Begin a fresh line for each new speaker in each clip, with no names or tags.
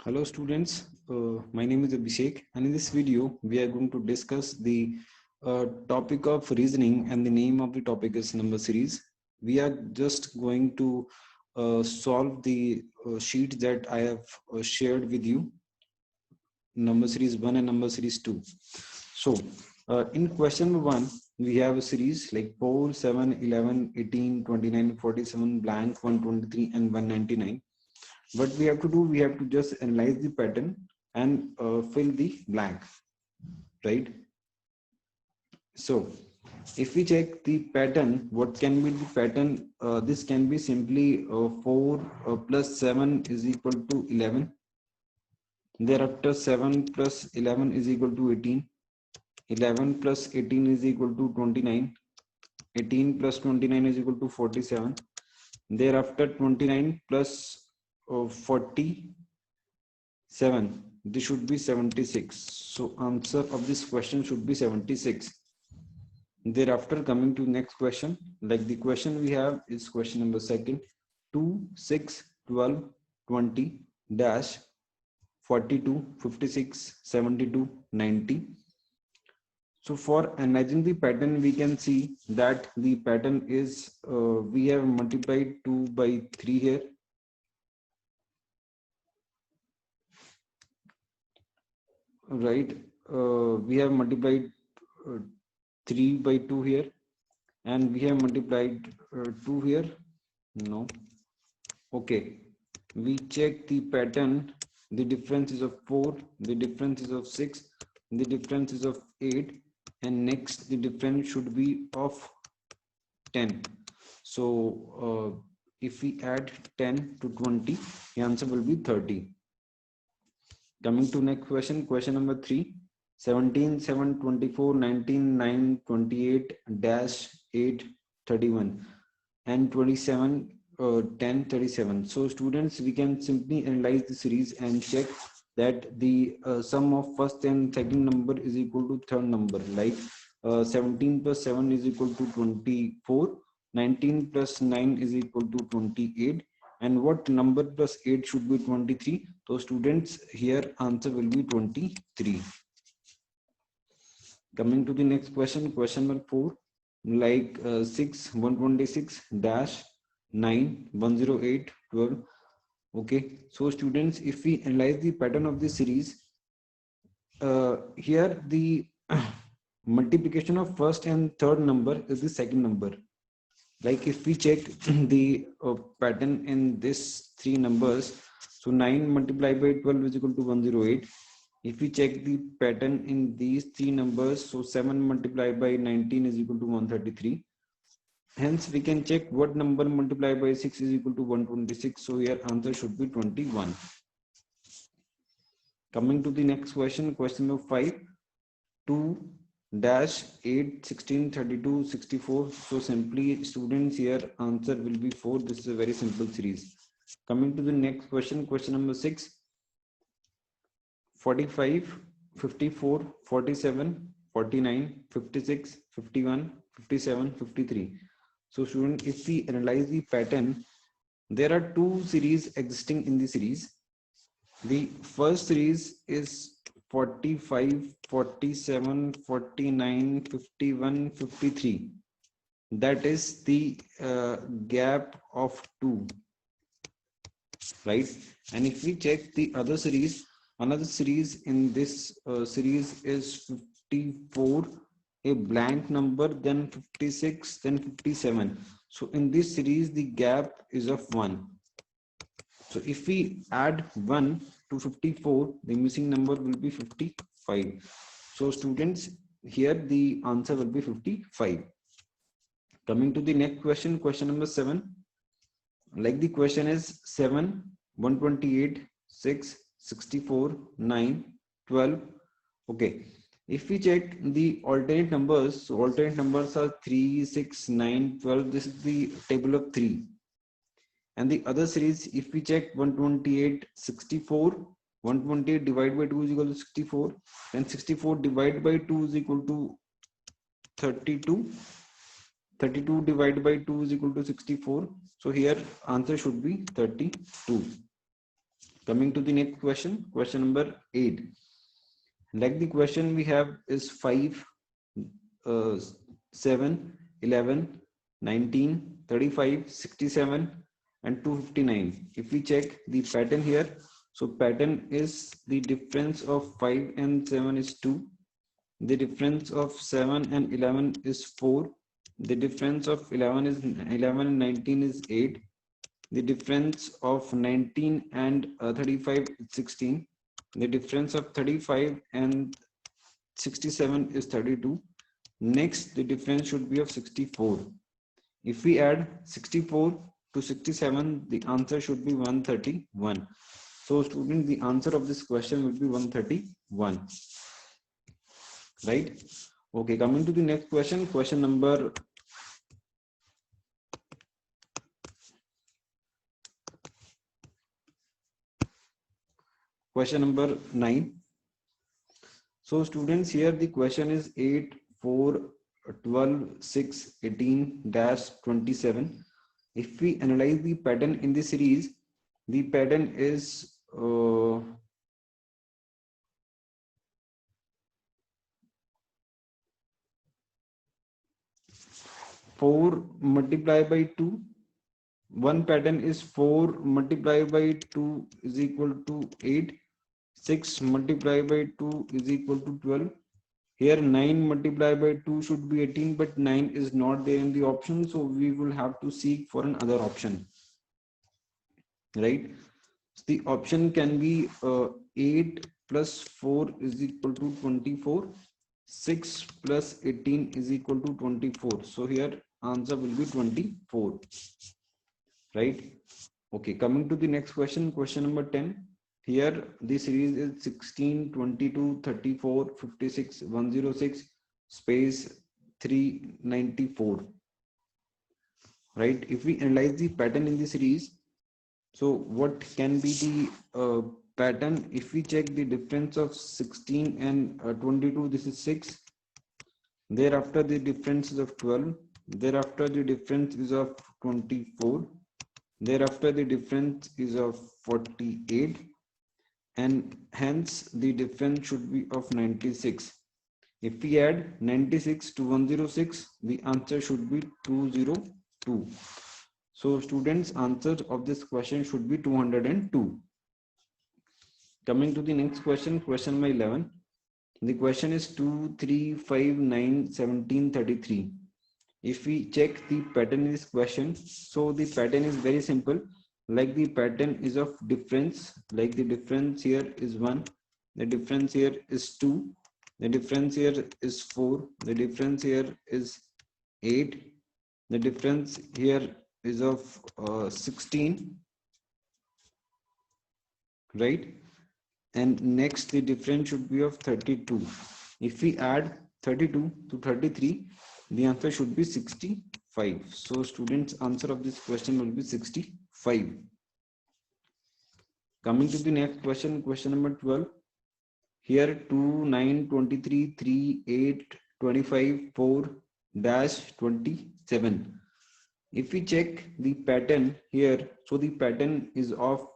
Hello students, my name is Abhishek and in this video we are going to discuss the topic of reasoning, and the name of the topic is number series. We are just going to solve the sheet that I have shared with you, number series 1 and number series 2. So in question number 1 we have a series like 4, 7, 11, 18, 29, 47, blank, 123 and 199. What we have to do, we have to just analyze the pattern and fill the blank, right? So if we check the pattern, what can be the pattern? This can be simply 4 plus 7 is equal to 11. Thereafter 7 plus 11 is equal to 18. 11 plus 18 is equal to 29. 18 plus 29 is equal to 47. Thereafter 29 plus 47, this should be 76. So answer of this question should be 76. Thereafter, coming to next question, like the question we have is question number second, 2, 6, 12, 20 dash 42, 56, 72, 90. So for analyzing the pattern, we can see that the pattern is we have multiplied 2 by 3 here. Right, we have multiplied 3 by 2 here, and we have multiplied 2 here. No. Okay, we check the pattern. The difference is of 4, the difference is of 6, the difference is of 8, and next the difference should be of 10. So if we add 10 to 20, the answer will be 30. Coming to next question, question number 3, 17, 7, 24, 19, 9, 28, dash 8, 31, and 27, 10, 37. So students, we can simply analyze the series and check that the sum of first and second number is equal to third number, like 17 plus 7 is equal to 24, 19 plus 9 is equal to 28, and what number plus 8 should be 23. So students, here answer will be 23. Coming to the next question, question number 4, like 6, 126 dash 9, 108, 12. Okay, so students, if we analyze the pattern of this series, here the multiplication of first and third number is the second number. Like if we check the pattern in this three numbers, so 9 multiplied by 12 is equal to 108. If we check the pattern in these three numbers, so 7 multiplied by 19 is equal to 133. Hence we can check what number multiplied by 6 is equal to 126. So here answer should be 21. Coming to the next question, question number 5, 2 dash 8, 16, 32, 64. So simply students, here answer will be 4. This is a very simple series. Coming to the next question, question number 6, 45, 54, 47, 49, 56, 51, 57, 53. So student, if we analyze the pattern, there are two series existing in the series. The first series is 45, 47, 49, 51, 53. That is the gap of 2, right? And if we check the other series, another series in this series is 54, a blank number, then 56, then 57. So in this series, the gap is of 1. So if we add 1 to 54, the missing number will be 55. So students, here the answer will be 55. Coming to the next question, question number 7. Like the question is 7, 128, 6, 64, 9, 12. Okay. If we check the alternate numbers, so alternate numbers are 3, 6, 9, 12. This is the table of 3. And the other series, if we check 128, 64, 128 divided by 2 is equal to 64, and 64 divided by 2 is equal to 32. 32 divided by 2 is equal to 64. So here answer should be 32. Coming to the next question, question number 8. Like the question we have is 5, 7, 11, 19, 35, 67, and 259. If we check the pattern here, so pattern is the difference of 5 and 7 is 2. The difference of 7 and 11 is 4. The difference of 11 and 19 is 8. The difference of 19 and 35 is 16. The difference of 35 and 67 is 32. Next, the difference should be of 64. If we add 64 to 67, the answer should be 131. So students, the answer of this question will be 131. Right? Okay, coming to the next question, question number 9. So students, here the question is 8, 4, 12, 6, 18, dash 27. If we analyze the pattern in the series, the pattern is 4 multiplied by 2. One pattern is 4 multiplied by 2 is equal to 8. 6 multiplied by 2 is equal to 12. Here 9 multiplied by 2 should be 18, but 9 is not there in the option, so we will have to seek for another option. Right? The option can be 8 plus 4 is equal to 24. 6 plus 18 is equal to 24. So here answer will be 24. Right? Okay, coming to the next question, question number 10. Here the series is 16, 22, 34, 56, 106, space 394. Right? If we analyze the pattern in the series, so what can be the pattern? If we check the difference of 16 and 22, this is 6. Thereafter the difference is of 12. Thereafter the difference is of 24. Thereafter the difference is of 48. And hence the difference should be of 96. If we add 96 to 106, the answer should be 202. So students, answer of this question should be 202. Coming to the next question, question number 11. The question is 2, 3, 5, 9, 17, 33. If we check the pattern in this question, so the pattern is very simple. Like the pattern is of difference, like the difference here is 1, the difference here is 2, the difference here is 4, the difference here is 8, the difference here is of 16, right? And next the difference should be of 32. If we add 32 to 33, the answer should be 65. So students, answer of this question will be 65. Coming to the next question, question number 12. Here 2, 9, 23, 3, 8, 25, 4, dash 27. If we check the pattern here, so the pattern is of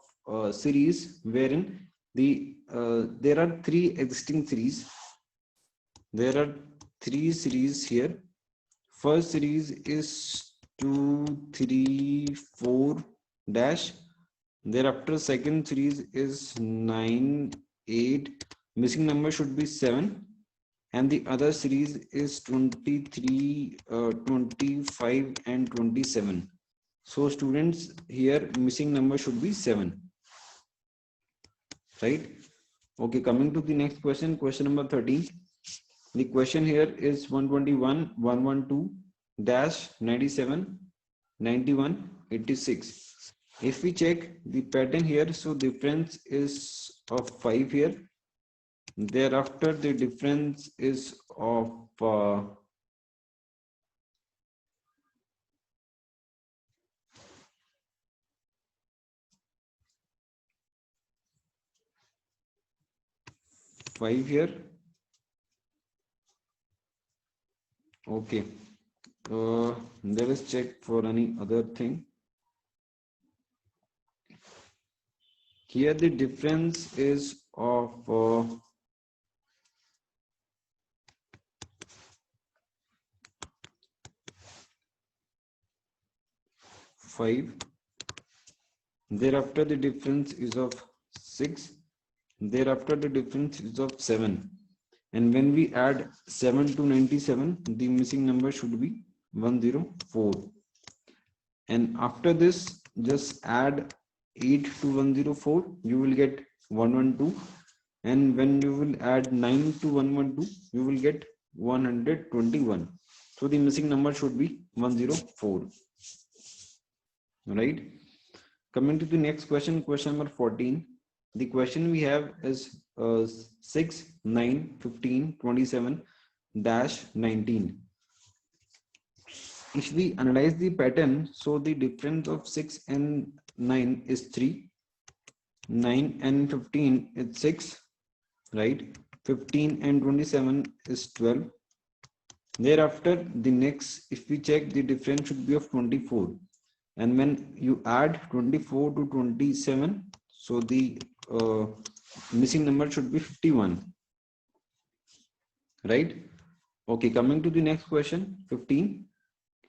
series wherein there are 3 existing series. There are 3 series here. First series is 2, 3, 4 dash. Thereafter second series is 9, 8. Missing number should be 7. And the other series is 23, 25 and 27. So students, here missing number should be 7. Right? Okay, coming to the next question, question number 13. The question here is 121, 112, dash 97, 91, 86. If we check the pattern here, so difference is of 5 here. Thereafter the difference is of 5 here. Okay, let us check for any other thing. Here the difference is of 5. Thereafter the difference is of 6. Thereafter the difference is of 7. And when we add 7 to 97, the missing number should be 104. And after this, just add 8 to 104, you will get 112. And when you will add 9 to 112, you will get 121. So the missing number should be 104. Right? Coming to the next question, question number 14. The question we have is 6, 9, 15, 27, dash 19. If we analyze the pattern, so the difference of 6 and 9 is 3. 9 and 15 is 6, right? 15 and 27 is 12. Thereafter, the next, if we check, the difference should be of 24. And when you add 24 to 27, so the missing number should be 51. Right? Okay, coming to the next question, 15.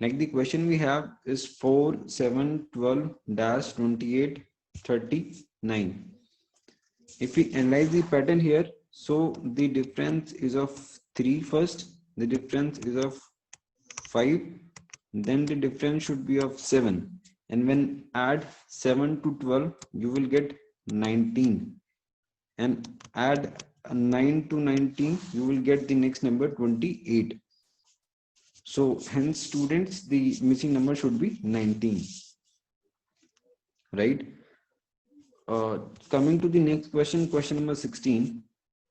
Like the question we have is 4, 7, 12, dash 28, 39. If we analyze the pattern here, so the difference is of 3 first, the difference is of 5, then the difference should be of 7. And when add 7 to 12, you will get 19. And add 9 to 19, you will get the next number 28. So hence students, the missing number should be 19. Right? Coming to the next question, question number 16.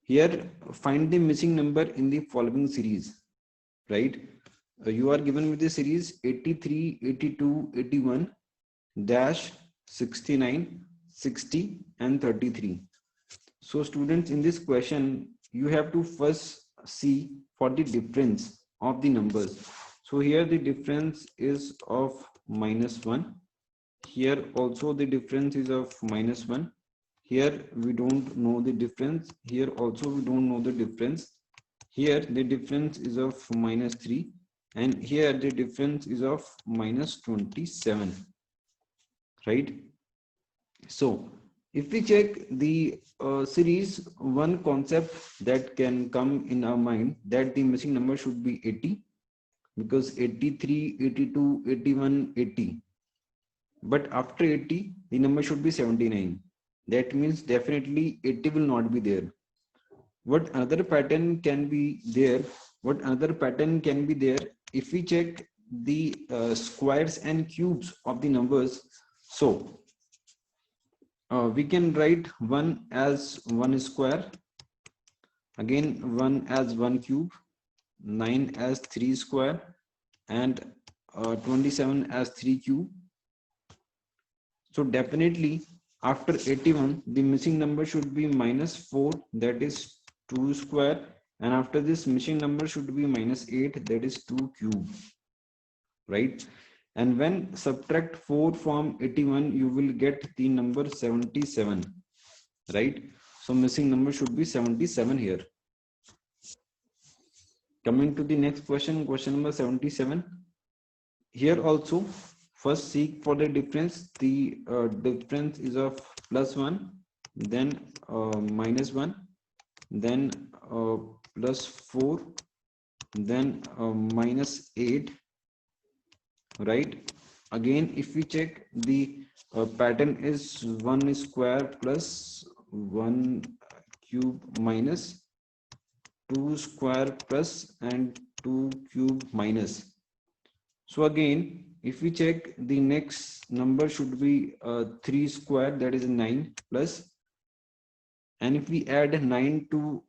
Here, find the missing number in the following series. Right? You are given with the series 83, 82, 81, dash 69, 60, and 33. So students, in this question, you have to first see for the difference of the numbers. So here the difference is of -1. Here also the difference is of -1. Here we don't know the difference. Here also we don't know the difference. Here the difference is of -3. And here the difference is of -27. Right? So if we check the series, one concept that can come in our mind, that the missing number should be 80, because 83, 82, 81, 80. But after 80, the number should be 79. That means definitely 80 will not be there. What another pattern can be there? What another pattern can be there? If we check the squares and cubes of the numbers, so we can write 1 as 1 square, again 1 as 1 cube, 9 as 3 square, and 27 as 3 cube. So definitely after 81, the missing number should be -4, that is 2 square, and after this missing number should be -8, that is 2 cube. Right? And when subtract 4 from 81, you will get the number 77. Right? So missing number should be 77 here. Coming to the next question, question number 77. Here also, first seek for the difference. The difference is of +1, then -1, then +4, then -8. Right? Again, if we check, the pattern is 1 square plus 1 cube minus 2 square plus and 2 cube minus. So again, if we check, the next number should be 3 square, that is 9 plus. And if we add 9 to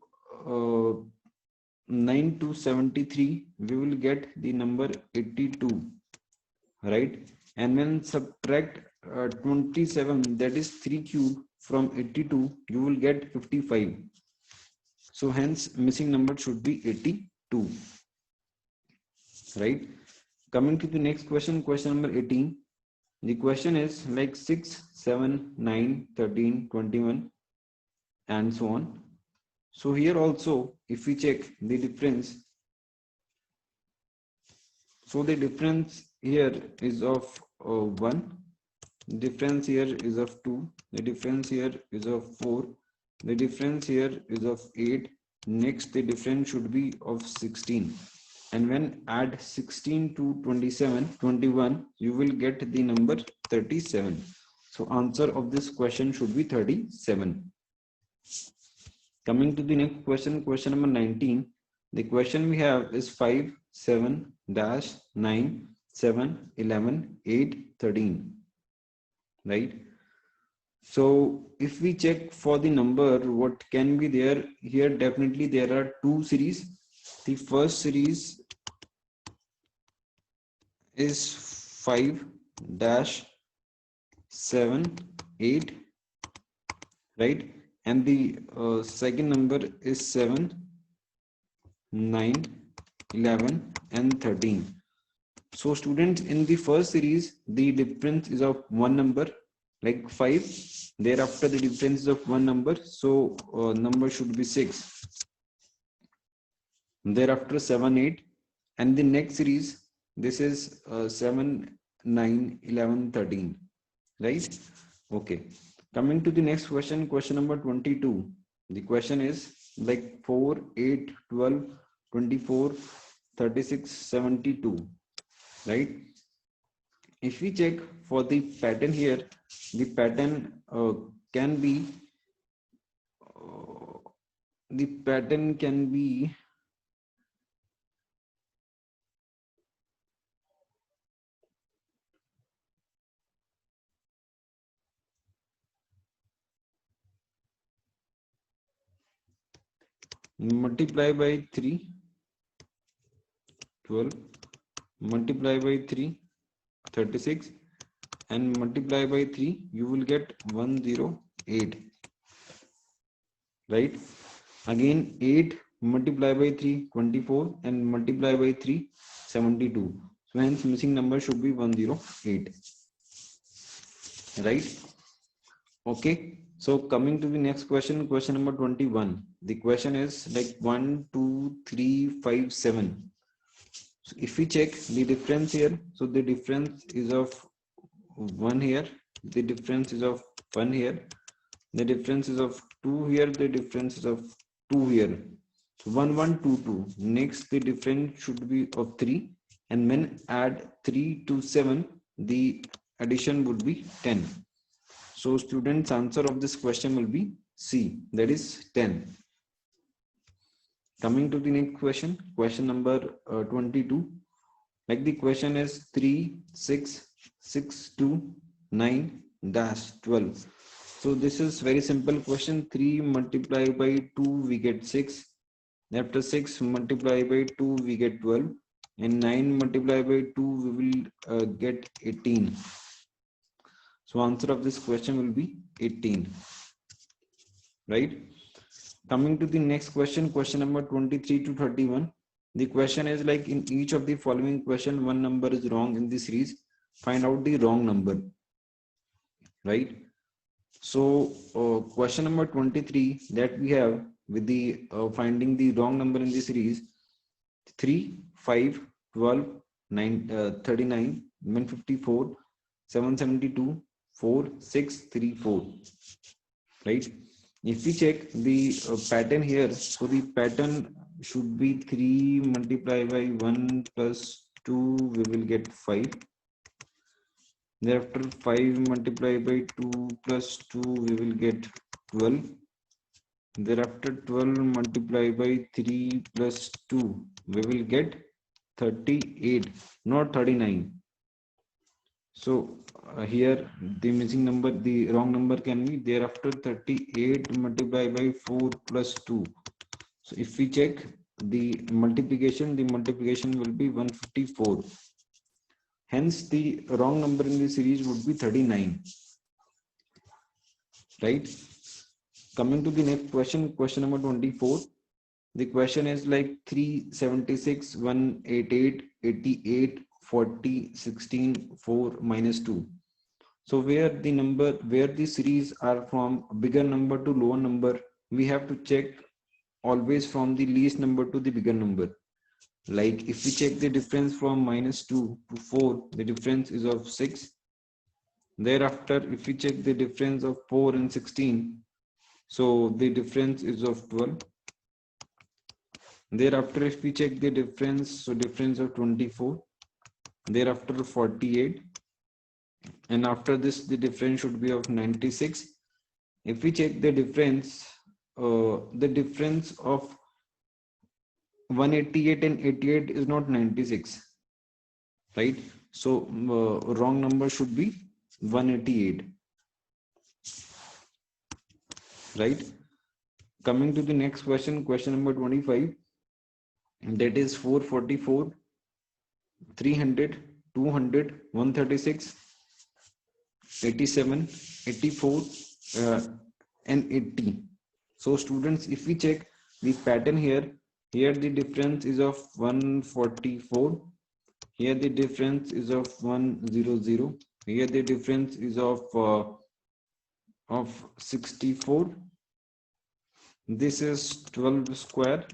73, we will get the number 82. Right? And when subtract 27, that is 3 cube, from 82, you will get 55. So hence missing number should be 82. Right? Coming to the next question, question number 18. The question is like 6, 7, 9, 13, 21, and so on. So here also, if we check the difference, so the difference here is of 1, difference here is of 2, the difference here is of 4, the difference here is of 8. Next, the difference should be of 16. And when add 16 to 27, 21, you will get the number 37. So answer of this question should be 37. Coming to the next question, question number 19. The question we have is 5, 7, dash, 9, 7, 11, 8, 13. Right? So if we check for the number, what can be there here? Definitely there are two series. The first series is 5 dash 7 8, right? And the second number is 7 9 11 and 13. So students, in the first series the difference is of one number, like 5. Thereafter the difference is of one number, so number should be 6. Thereafter 7 8, and the next series, this is 7 9 11 13, right? Okay, coming to the next question, question number 22. The question is like 4 8 12 24 36 72, right? If we check for the pattern here, the pattern can be uh, the pattern can be multiply by 3 12, multiply by 3 36, and multiply by 3 you will get 108, right? Again 8 multiply by 3 24, and multiply by 3 72. So hence missing number should be 108, right? Okay, so coming to the next question, question number 21. The question is like 1 2 3 5 7. So if we check the difference here, so the difference is of 1 here, the difference is of 1 here, the difference is of 2 here, the difference is of 2 here. So 1 1 2 2. Next the difference should be of 3, and when add 3 to 7, the addition would be 10. So students, answer of this question will be C, that is 10. Coming to the next question, question number 22. Like the question is 3 6 6 2 9 dash 12. So this is very simple question. 3 multiplied by 2 we get 6. After 6 multiplied by 2 we get 12, and 9 multiplied by 2 we will get 18. So answer of this question will be 18, right? Coming to the next question, question number 23 to 31. The question is like, in each of the following question, one number is wrong in this series. Find out the wrong number, right? So question number 23 that we have with the finding the wrong number in this series: 3 5 12 9 39 154 772 4 6 3 4, right? If we check the pattern here, so the pattern should be 3 multiplied by 1 plus 2, we will get 5. Thereafter 5 multiplied by 2 plus 2, we will get 12. Thereafter 12 multiplied by 3 plus 2, we will get 38, not 39. So here the missing number, the wrong number can be thereafter 38 multiplied by 4 plus 2. So if we check the multiplication will be 154. Hence the wrong number in the series would be 39, right? Coming to the next question, question number 24. The question is like 376 188 88 40 16 4 minus 2. So where the series are from bigger number to lower number, we have to check always from the least number to the bigger number. Like if we check the difference from -2 to 4, the difference is of 6. Thereafter, if we check the difference of 4 and 16, so the difference is of 12. Thereafter, if we check the difference, so difference of 24. Thereafter 48. And after this, the difference should be of 96. If we check the difference of 188 and 88 is not 96, right? So wrong number should be 188, right? Coming to the next question, question number 25, that is 444, 300, 200, 136, 87, 84, and 80. So students, if we check the pattern here the difference is of 144. Here the difference is of 100. Here the difference is of 64. This is 12 square.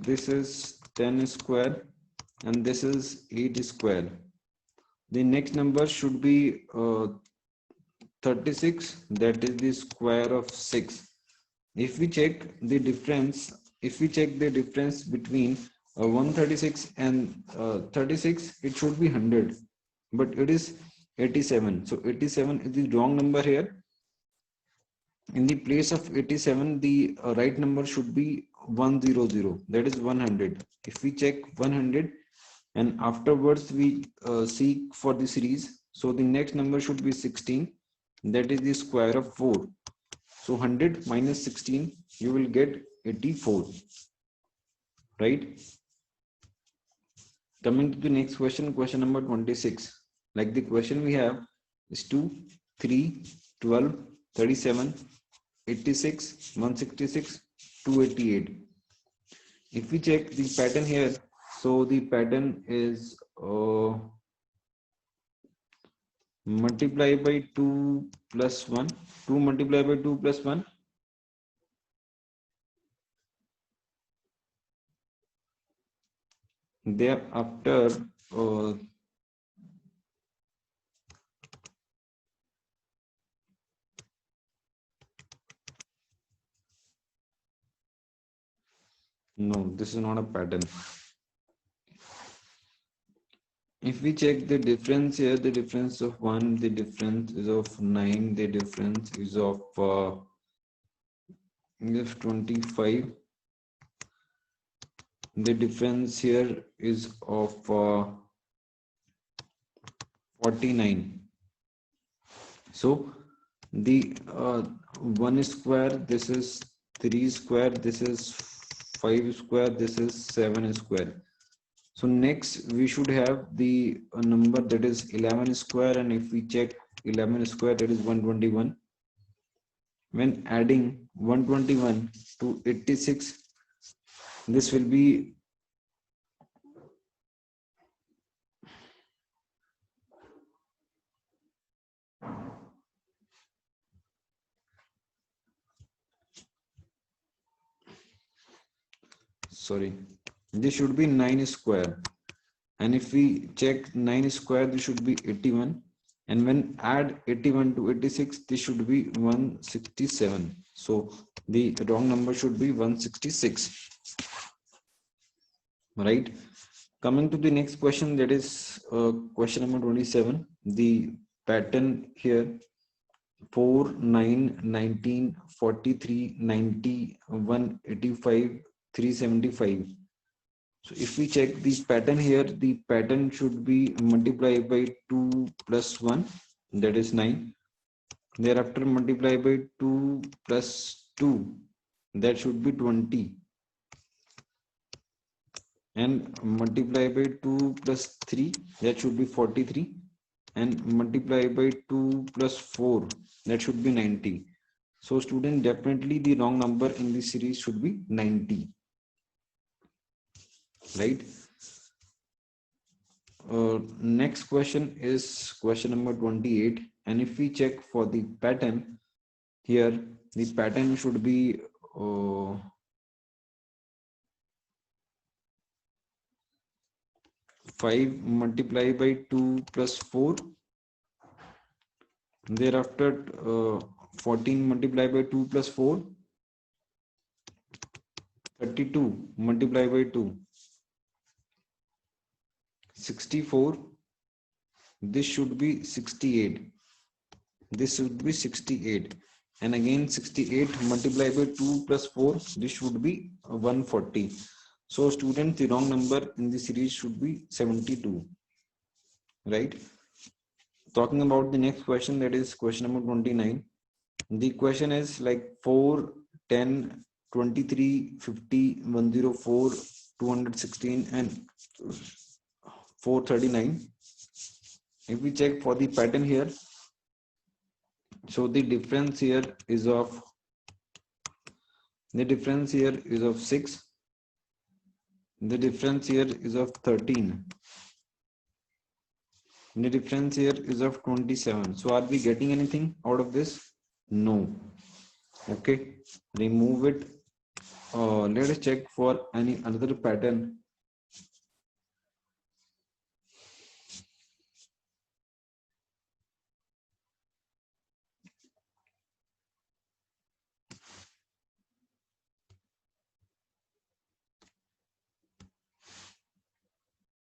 This is 10 square, and this is 8 square. The next number should be 36. That is the square of 6. If we check the difference, between 136 and 36, it should be 100, but it is 87. So 87 is the wrong number here. In the place of 87, the right number should be 100. That is 100. If we check 100 and afterwards we seek for the series, so the next number should be 16. That is the square of 4. So 100 minus 16, you will get 84, right? Coming to the next question, question number 26. Like the question we have is 2, 3, 12, 37, 86, 166, 288. If we check the pattern here, so the pattern is multiply by 2 plus 1, 2 multiply by 2 plus 1. Thereafter, no, this is not a pattern. If we check the difference here, the difference of 1, the difference is of 9, the difference is of 25. The difference here is of 49. So the 1 square, this is 3 square, this is 5 square, this is 7 square. So next we should have the number that is 11 square, and if we check 11 square, that is 121. When adding 121 to 86, this will be this should be 9 square, and if we check 9 square, this should be 81, and when add 81 to 86, this should be 167. So the wrong number should be 166, right? Coming to the next question, that is question number 27. The pattern here 4, 9, 19, 43, 90, 185, 375. So if we check the pattern here, the pattern should be multiplied by 2 plus 1, that is 9. Thereafter multiply by 2 plus 2, that should be 20. And multiply by 2 plus 3, that should be 43. And multiply by 2 plus 4, that should be 90. So student, definitely the wrong number in this series should be 90, right? Next question is question number 28. And if we check for the pattern here, the pattern should be 5 multiplied by 2 plus 4. Thereafter 14 multiplied by 2 plus 4, 32 multiplied by 2, 64. This should be 68. This should be 68. And again 68 multiplied by 2 plus 4, this should be 140. So students, the wrong number in the series should be 72, right? Talking about the next question, that is question number 29. The question is like 4, 10, 23, 50, 104, 216 and 439. If we check for the pattern here, so the difference here is of 6. The difference here is of 13. The difference here is of 27. So are we getting anything out of this? No. Okay, remove it. Let us check for any another pattern